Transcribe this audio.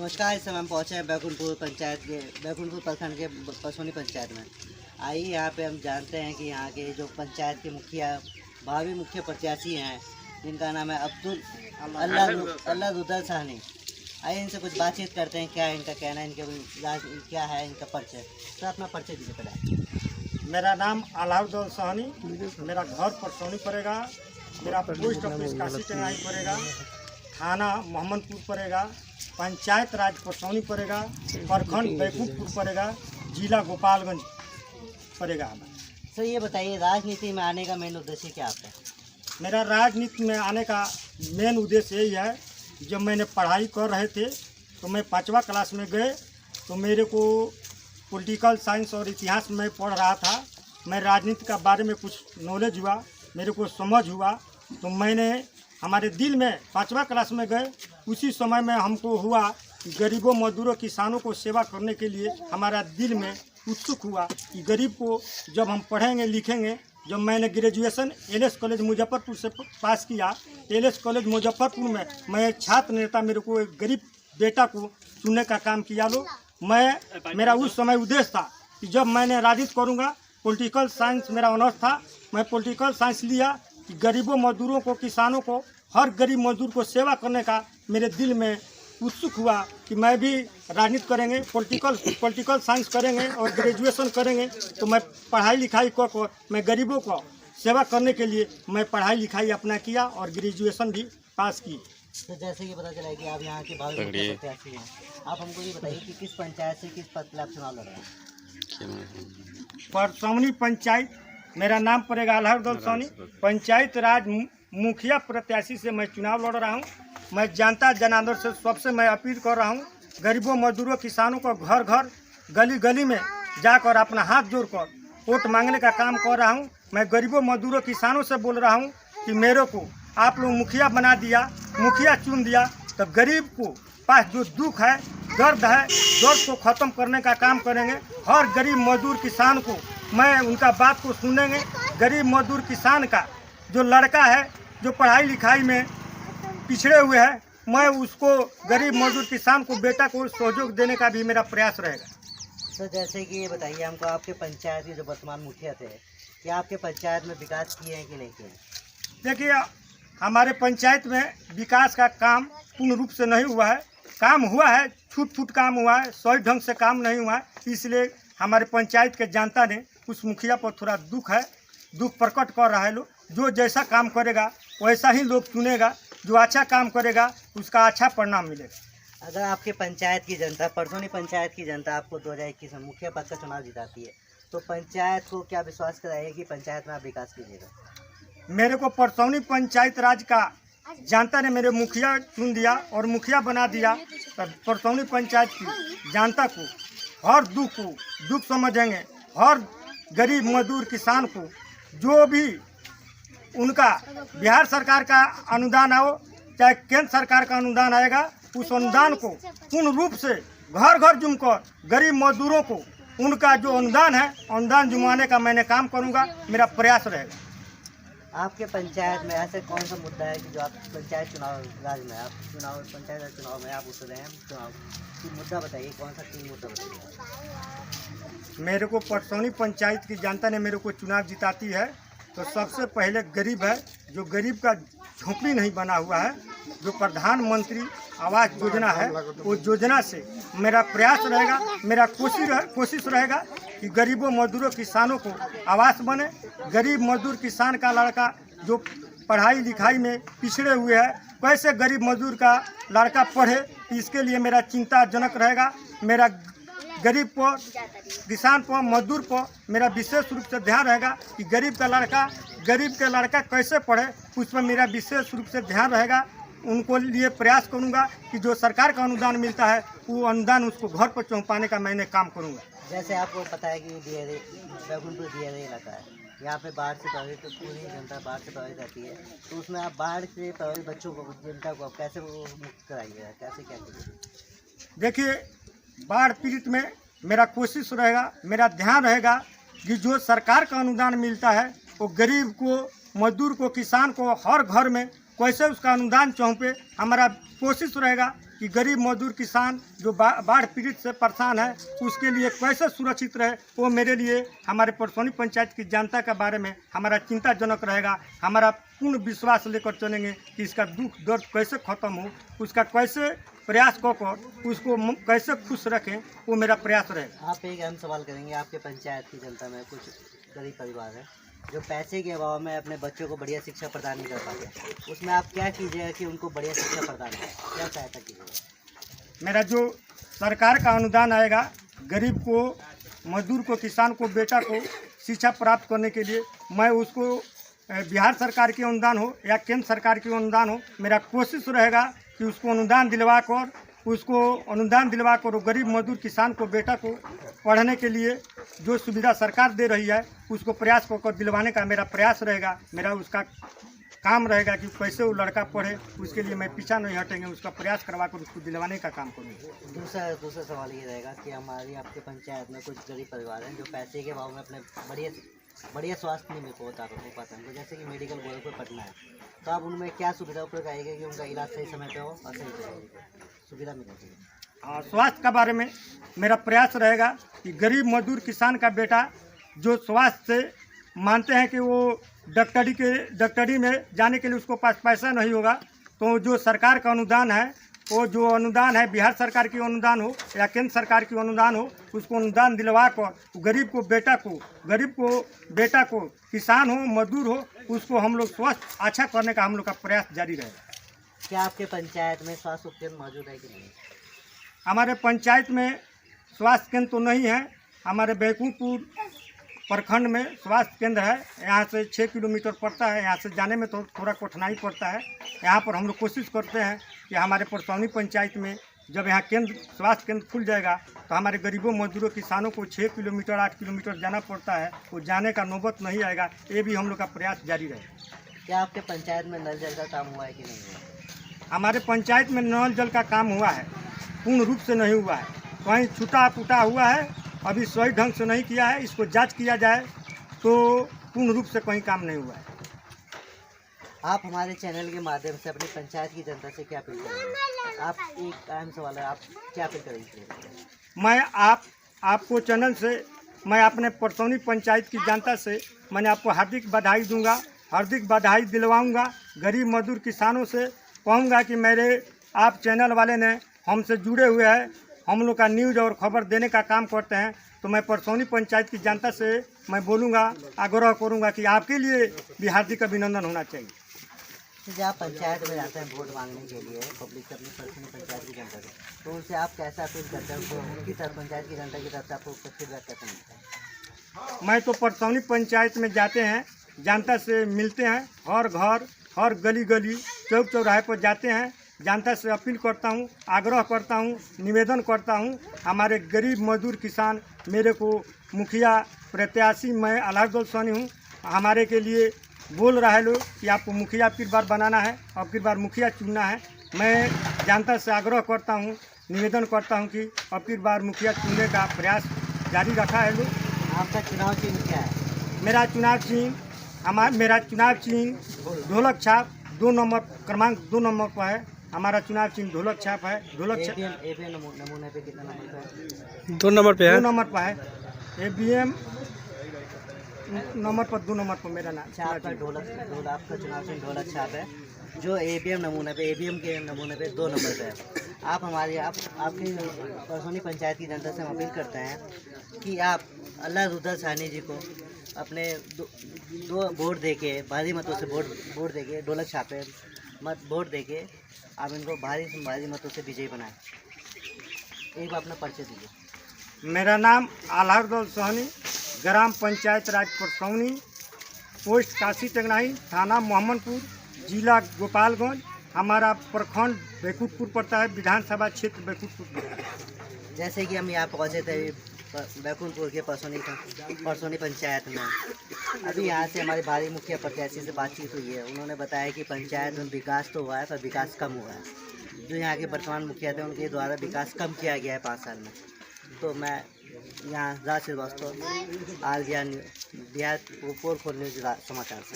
नमस्कार। इस समय हम पहुँचे हैं बैकुंठपुर प्रखंड के पसोनी पंचायत में। आइए यहाँ पे हम जानते हैं कि यहाँ के जो पंचायत के भावी मुख्य प्रत्याशी हैं, जिनका नाम है अल्लाह साहनी। आइए इनसे कुछ बातचीत करते हैं, क्या है इनका कहना है, क्या है इनका परिचय। तो अपना परिचय दीजिए पहले। मेरा नाम अल्लाह साहनी, मेरा घर परसौनी पड़ेगा, मेरा पोस्ट ऑफिस काशी टंगाई पड़ेगा, थाना मोहम्मदपुर पड़ेगा, पंचायत राज परसौनी पड़ेगा, प्रखंड बैकुंठपुर पड़ेगा, जिला गोपालगंज पड़ेगा। सर ये बताइए, राजनीति में आने का मेन उद्देश्य क्या आपका? मेरा राजनीति में आने का मेन उद्देश्य यही है, जब मैंने पढ़ाई कर रहे थे तो मैं 5वीं क्लास में गए तो मेरे को पॉलिटिकल साइंस और इतिहास में पढ़ रहा था। मैं राजनीति के बारे में कुछ नॉलेज हुआ, मेरे को समझ हुआ, तो मैंने हमारे दिल में 5वीं क्लास में गए, उसी समय में हमको हुआ कि गरीबों मजदूरों किसानों को सेवा करने के लिए हमारा दिल में उत्सुक हुआ कि गरीब को जब हम पढ़ेंगे लिखेंगे। जब मैंने ग्रेजुएशन एलएस कॉलेज मुजफ्फरपुर से पास किया, एलएस कॉलेज मुजफ्फरपुर में मैं एक छात्र नेता, मेरे को एक गरीब बेटा को चुनने का काम किया। मेरा उस समय उद्देश्य था कि जब मैंने राजनीति करूँगा, पॉलिटिकल साइंस मेरा ऑनर्स था, मैं पॉलिटिकल साइंस लिया कि गरीबों मजदूरों को, किसानों को, हर गरीब मजदूर को सेवा करने का मेरे दिल में उत्सुक हुआ कि मैं भी राजनीति करेंगे, पॉलिटिकल साइंस करेंगे और ग्रेजुएशन करेंगे। तो मैं पढ़ाई लिखाई कर मैं गरीबों को सेवा करने के लिए मैं पढ़ाई लिखाई अपना किया और ग्रेजुएशन भी पास की। तो जैसे कि पता चला कि आप यहाँ के भावी मुख्य प्रत्याशी हैं, आप हमको ये बताइए कि किस पंचायत से किस पद पर आप चुनाव लड़ रहे हैं? परसौनी पंचायत, मेरा नाम पड़ेगा अल्लाह साहनी। पंचायत राज मुखिया प्रत्याशी से मैं चुनाव लड़ रहा हूँ। मैं जनता जनार्दन से सबसे मैं अपील कर रहा हूँ, गरीबों मजदूरों किसानों को घर घर गली गली में जाकर अपना हाथ जोड़कर वोट मांगने का काम कर रहा हूँ। मैं गरीबों मजदूरों किसानों से बोल रहा हूँ कि मेरे को आप लोग मुखिया बना दिया, मुखिया चुन दिया, तो गरीब को पास जो दुख है, दर्द है, दर्द को ख़त्म करने का काम करेंगे। हर गरीब मजदूर किसान को मैं उनका बात को सुनेंगे। गरीब मजदूर किसान का जो लड़का है, जो पढ़ाई लिखाई में पिछड़े हुए हैं, मैं उसको गरीब मजदूर किसान को, बेटा को सहयोग देने का भी मेरा प्रयास रहेगा। तो जैसे कि ये बताइए हमको, आपके पंचायत के जो वर्तमान मुखिया थे, क्या आपके पंचायत में विकास किए हैं कि नहीं किए? देखिए, हमारे पंचायत में विकास का काम पूर्ण रूप से नहीं हुआ है। काम हुआ है, छूट फूट काम हुआ है, सही ढंग से काम नहीं हुआ है। इसलिए हमारे पंचायत के जनता ने उस मुखिया पर थोड़ा दुख है, दुख प्रकट कर रहा है। लोग जो जैसा काम करेगा वैसा ही लोग चुनेगा, जो अच्छा काम करेगा उसका अच्छा परिणाम मिलेगा। अगर आपके पंचायत की जनता, परसौनी पंचायत की जनता आपको 2021 में मुखिया पद का चुनाव जिताती है, तो पंचायत को क्या विश्वास कराएगी कि पंचायत में आप विकास कीजिएगा? मेरे को परसौनी पंचायत राज का जनता ने मेरे मुखिया चुन दिया और मुखिया बना दिया, तब परसौनी पंचायत की जनता को हर दुख समझेंगे। हर गरीब मजदूर किसान को जो भी उनका बिहार सरकार का अनुदान आओ, चाहे केंद्र सरकार का अनुदान आएगा, उस अनुदान को पूर्ण रूप से घर घर जुमकर गरीब मजदूरों को उनका जो अनुदान है, अनुदान जुमाने का मैंने काम करूंगा, मेरा प्रयास रहेगा। आपके पंचायत में ऐसे कौन सा मुद्दा है कि जो आप पंचायत राज में आप उतर रहे हैं? चुनाव की मुद्दा बताइए, कौन सा 3 मुद्दा बताइए। मेरे को परसौनी पंचायत की जनता ने मेरे को चुनाव जिताती है, तो सबसे पहले गरीब है, जो गरीब का झोंपड़ी नहीं बना हुआ है, जो प्रधानमंत्री आवास योजना है, वो योजना से मेरा प्रयास रहेगा, मेरा कोशिश रहेगा कि गरीबों मजदूरों किसानों को आवास बने। गरीब मजदूर किसान का लड़का जो पढ़ाई लिखाई में पिछड़े हुए है, कैसे गरीब मजदूर का लड़का पढ़े, इसके लिए मेरा चिंताजनक रहेगा। मेरा गरीब पर, किसान पर, मजदूर पर मेरा विशेष रूप से ध्यान रहेगा कि गरीब का लड़का कैसे पढ़े, उस पर मेरा विशेष रूप से ध्यान रहेगा। उनको लिए प्रयास करूंगा कि जो सरकार का अनुदान मिलता है, वो अनुदान उसको घर पर पहुँचाने का मैंने काम करूंगा। जैसे आपको पता है कि बैकुंठपुर दिया इलाका है, यहाँ पे बाढ़ से प्रभावित, तो पूरी जनता बाढ़ से प्रभावित रहती है, तो उसमें आप बाढ़ से प्रभावित बच्चों को, जनता को आप कैसे मुक्त कराइएगा, कैसे क्या कीजिएगा? देखिए, बाढ़ पीड़ित में मेरा कोशिश रहेगा, मेरा ध्यान रहेगा कि जो सरकार का अनुदान मिलता है वो गरीब को, मजदूर को, किसान को हर घर में कैसे उसका अनुदान पहुँचे। हमारा कोशिश रहेगा कि गरीब मजदूर किसान जो बाढ़ पीड़ित से परेशान है उसके लिए कैसे सुरक्षित रहे, वो मेरे लिए हमारे परसौनी पंचायत की जनता के बारे में हमारा चिंताजनक रहेगा। हमारा पूर्ण विश्वास लेकर चलेंगे कि इसका दुख दर्द कैसे ख़त्म हो, उसका कैसे प्रयास कर उसको कैसे खुश रखें, वो मेरा प्रयास रहेगा। आप एक अहम सवाल करेंगे, आपके पंचायत की जनता में कुछ गरीब परिवार है जो पैसे के अभाव में अपने बच्चों को बढ़िया शिक्षा प्रदान नहीं कर पाते, उसमें आप क्या कीजिएगा कि उनको बढ़िया शिक्षा प्रदान करें, क्या सहायता कीजिएगा? मेरा जो सरकार का अनुदान आएगा गरीब को, मजदूर को, किसान को, बेटा को शिक्षा प्राप्त करने के लिए मैं उसको बिहार सरकार के अनुदान हो या केंद्र सरकार के अनुदान हो, मेरा कोशिश रहेगा कि उसको अनुदान दिलवा कर गरीब मजदूर किसान को, बेटा को पढ़ने के लिए जो सुविधा सरकार दे रही है उसको प्रयास कर दिलवाने का मेरा प्रयास रहेगा। मेरा उसका काम रहेगा कि कैसे वो लड़का पढ़े, उसके लिए मैं पीछा नहीं हटेंगे, उसका प्रयास करवा कर उसको दिलवाने का काम करूँगा। दूसरा सवाल ये रहेगा कि हमारी आपके पंचायत में कुछ गरीब परिवार हैं जो पैसे के अभाव में अपने बढ़िया स्वास्थ्य नहीं हो पाता उनको, जैसे कि मेडिकल बोर्ड पर पढ़ना है, तो आप उनमें क्या सुविधा उपलब्ध आएगी कि उनका इलाज सही समय पे हो और सही सुविधा मिलेगी? और स्वास्थ्य के बारे में मेरा प्रयास रहेगा कि गरीब मजदूर किसान का बेटा जो स्वास्थ्य से मानते हैं कि वो डॉक्टरी में जाने के लिए उसको पास पैसा नहीं होगा, तो जो सरकार का अनुदान है, वो जो अनुदान है बिहार सरकार की अनुदान हो या केंद्र सरकार की अनुदान हो, उसको अनुदान दिलवा कर गरीब को बेटा को किसान हो, मजदूर हो, उसको हम लोग स्वास्थ्य अच्छा करने का हम लोग का प्रयास जारी रहेगा। क्या आपके पंचायत में स्वास्थ्य उपकेंद्र मौजूद है कि नहीं? हमारे पंचायत में स्वास्थ्य केंद्र तो नहीं है। हमारे बैकुंठपुर प्रखंड में स्वास्थ्य केंद्र है, यहाँ से 6 किलोमीटर पड़ता है, यहाँ से जाने में तो थोड़ा कठिनाई पड़ता है। यहाँ पर हम लोग कोशिश करते हैं कि हमारे परसौनी पंचायत में जब यहाँ स्वास्थ्य केंद्र खुल जाएगा तो हमारे गरीबों मजदूरों किसानों को 6 किलोमीटर 8 किलोमीटर जाना पड़ता है, वो जाने का नौबत नहीं आएगा। ये भी हम लोग का प्रयास जारी रहेगा। क्या आपके पंचायत में नल जल का काम हुआ है कि नहीं हुआ? हमारे पंचायत में नल जल का काम हुआ है, पूर्ण रूप से नहीं हुआ है, कहीं छूटा फूटा हुआ है, अभी सही ढंग से नहीं किया है। इसको जांच किया जाए तो पूर्ण रूप से कहीं काम नहीं हुआ है। आप हमारे चैनल के माध्यम से अपनी पंचायत की जनता से क्या अपील करेंगे? आप एक अहम सवाल है, आप क्या अपील करेंगे? मैं आपको चैनल से मैं अपने परसौनी पंचायत की जनता से मैंने आपको हार्दिक बधाई दूंगा, हार्दिक बधाई दिलवाऊंगा। गरीब मजदूर किसानों से कहूँगा कि मेरे आप चैनल वाले ने हमसे जुड़े हुए हैं, हम लोग का न्यूज़ और खबर देने का काम करते हैं, तो मैं परसौनी पंचायत की जनता से मैं बोलूँगा, आग्रह करूँगा कि आपके लिए भी हार्दिक अभिनंदन होना चाहिए। जब आप पंचायत में जाते हैं वोट मांगने के लिए पब्लिक से, अपनी परसौनी पंचायत की जनता से, तो उनसे आप कैसा अपील करते हैं? उनकी तरफ पंचायत की जनता की तरफ से आपको फीडबैक कैसे मिलता है? मैं तो परसौनी पंचायत में जाते हैं, जनता से मिलते हैं, हर घर हर गली गली चौक चौराहे पर जाते हैं, जनता से अपील करता हूँ, आग्रह करता हूँ, निवेदन करता हूँ। हमारे गरीब मजदूर किसान मेरे को मुखिया प्रत्याशी मैं आल्हार सोनी हूँ, हमारे के लिए बोल रहा है लोग कि आपको मुखिया अब की बार बनाना है, अब की बार मुखिया चुनना है। मैं जनता से आग्रह करता हूँ, निवेदन करता हूँ कि अब की बार मुखिया चुनने का प्रयास जारी रखा है लोग। आपका चुनाव चिन्ह क्या है? मेरा चुनाव चिन्ह ढोलक छाप 2 नंबर क्रमांक 2 नंबर पर है। हमारा चुनाव चिन्ह ढोलक छाप है। ढोलक छाप ABM नमूने पे कितना नंबर पे है? 2 नंबर पे है। 2 नंबर पर है। ABM नंबर पर 2 नंबर पर मेरा नाम। अच्छा, आपका आपका चुनाव चिन्ह ढोलक छाप है, जो ABM के नमूने पे 2 नंबर पे है। आप आपकी परसौनी पंचायत की जनता से हम अपील करते हैं कि आप आल्हार साहनी जी को अपने दो वोट देके, भारी मतों से वोट देके, ढोलक छापे वोट देके आप इनको भारी मतों से विजयी बनाएं। एक बार अपना परिचय दीजिए। मेरा नाम आल्हार साहनी, ग्राम पंचायत राज परसौनी, पोस्ट काशी टेंगनाही, थाना मोहम्मदपुर, जिला गोपालगंज। हमारा प्रखंड बैकुंठपुर पड़ता है, विधानसभा क्षेत्र बैकुंठपुर। जैसे कि हम यहाँ पहुँचे थे बैकुंठपुर के परसौनी पंचायत में, अभी यहाँ से हमारे भारी मुखिया प्रत्याशी से बातचीत हुई है। उन्होंने बताया कि पंचायत में विकास तो हुआ है पर विकास कम हुआ है। जो यहाँ के वर्तमान मुखिया थे उनके द्वारा विकास कम किया गया है 5 साल में। तो मैं यहाँ राज श्रीवास्तव, बिहार पोर न्यूज समाचार से।